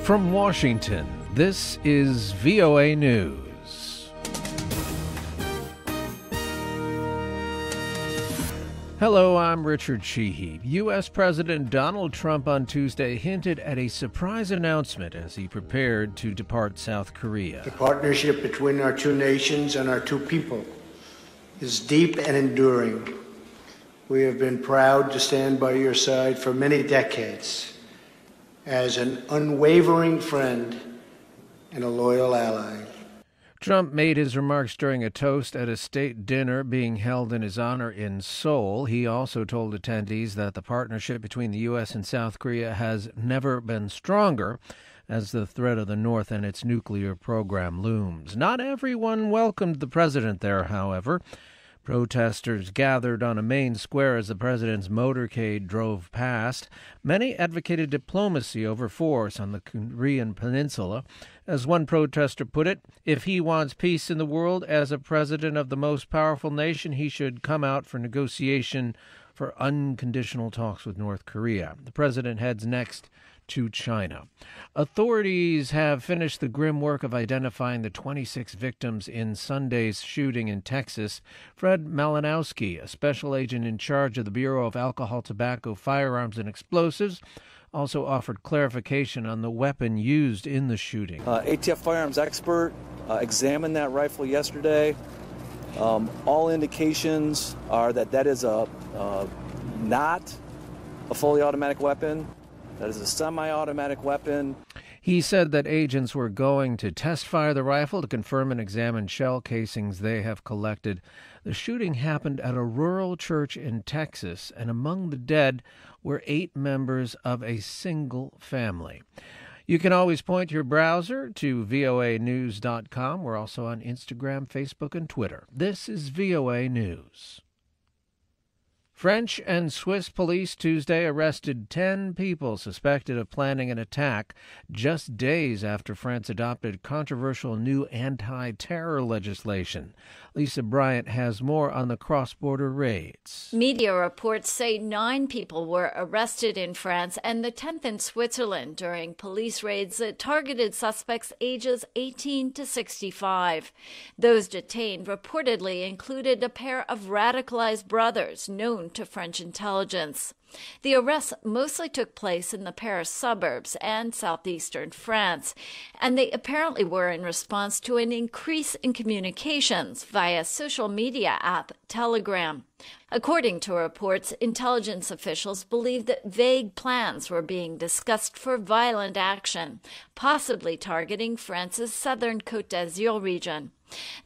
From Washington, this is VOA News. Hello, I'm Richard Sheehe. U.S. President Donald Trump on Tuesday hinted at a surprise announcement as he prepared to depart South Korea. The partnership between our two nations and our two people is deep and enduring. We have been proud to stand by your side for many decades as an unwavering friend and a loyal ally. Trump made his remarks during a toast at a state dinner being held in his honor in Seoul. He also told attendees that the partnership between the U.S. and South Korea has never been stronger as the threat of the North and its nuclear program looms. Not everyone welcomed the president there, however. Protesters gathered on a main square as the president's motorcade drove past. Many advocated diplomacy over force on the Korean peninsula. As one protester put it, if he wants peace in the world as a president of the most powerful nation, he should come out for negotiation for unconditional talks with North Korea. The president heads next to China. Authorities have finished the grim work of identifying the 26 victims in Sunday's shooting in Texas. Fred Malinowski, a special agent in charge of the Bureau of Alcohol, Tobacco, Firearms, and Explosives, also offered clarification on the weapon used in the shooting. ATF firearms expert examined that rifle yesterday. All indications are that is not a fully automatic weapon. That is a semi-automatic weapon. He said that agents were going to test fire the rifle to confirm and examine shell casings they have collected. The shooting happened at a rural church in Texas, and among the dead were 8 members of a single family. You can always point your browser to voanews.com. We're also on Instagram, Facebook, and Twitter. This is VOA News. French and Swiss police Tuesday arrested 10 people suspected of planning an attack just days after France adopted controversial new anti-terror legislation. Lisa Bryant has more on the cross-border raids. Media reports say 9 people were arrested in France and the 10th in Switzerland during police raids that targeted suspects ages 18 to 65. Those detained reportedly included a pair of radicalized brothers known to French intelligence. The arrests mostly took place in the Paris suburbs and southeastern France, and they apparently were in response to an increase in communications via social media app Telegram. According to reports, intelligence officials believe that vague plans were being discussed for violent action, possibly targeting France's southern Côte d'Azur region.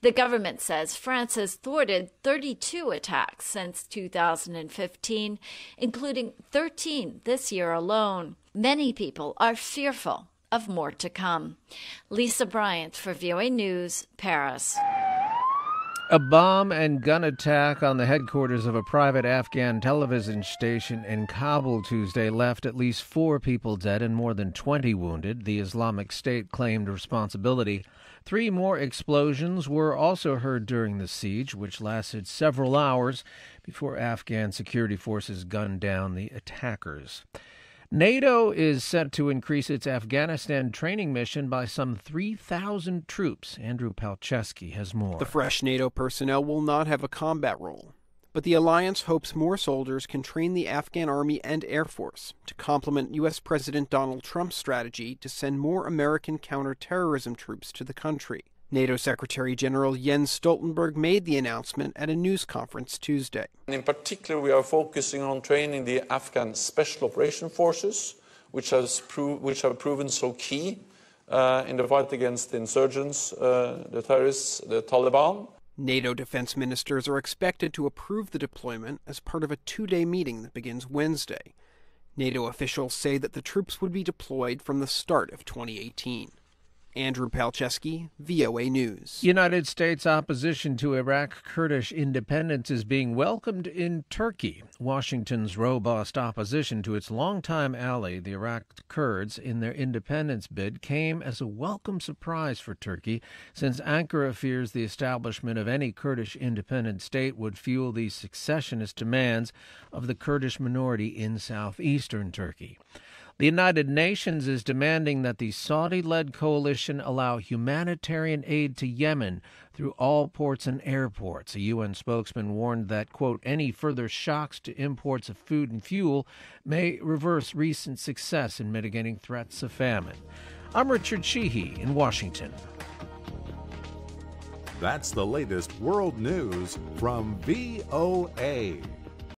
The government says France has thwarted 32 attacks since 2015, including 13 this year alone. Many people are fearful of more to come. Lisa Bryant for VOA News, Paris. A bomb and gun attack on the headquarters of a private Afghan television station in Kabul Tuesday left at least 4 people dead and more than 20 wounded. The Islamic State claimed responsibility. 3 more explosions were also heard during the siege, which lasted several hours before Afghan security forces gunned down the attackers. NATO is set to increase its Afghanistan training mission by some 3,000 troops. Andrew Palczewski has more. The fresh NATO personnel will not have a combat role, but the alliance hopes more soldiers can train the Afghan Army and Air Force to complement U.S. President Donald Trump's strategy to send more American counterterrorism troops to the country. NATO Secretary General Jens Stoltenberg made the announcement at a news conference Tuesday. In particular, we are focusing on training the Afghan Special Operation Forces, which have proven so key in the fight against the insurgents, the terrorists, the Taliban. NATO defense ministers are expected to approve the deployment as part of a 2-day meeting that begins Wednesday. NATO officials say that the troops would be deployed from the start of 2018. Andrew Palczewski, VOA News. United States opposition to Iraq Kurdish independence is being welcomed in Turkey. Washington's robust opposition to its longtime ally, the Iraq Kurds, in their independence bid came as a welcome surprise for Turkey, since Ankara fears the establishment of any Kurdish independent state would fuel the secessionist demands of the Kurdish minority in southeastern Turkey. The United Nations is demanding that the Saudi-led coalition allow humanitarian aid to Yemen through all ports and airports. A UN spokesman warned that, quote, any further shocks to imports of food and fuel may reverse recent success in mitigating threats of famine. I'm Richard Sheehe in Washington. That's the latest world news from VOA.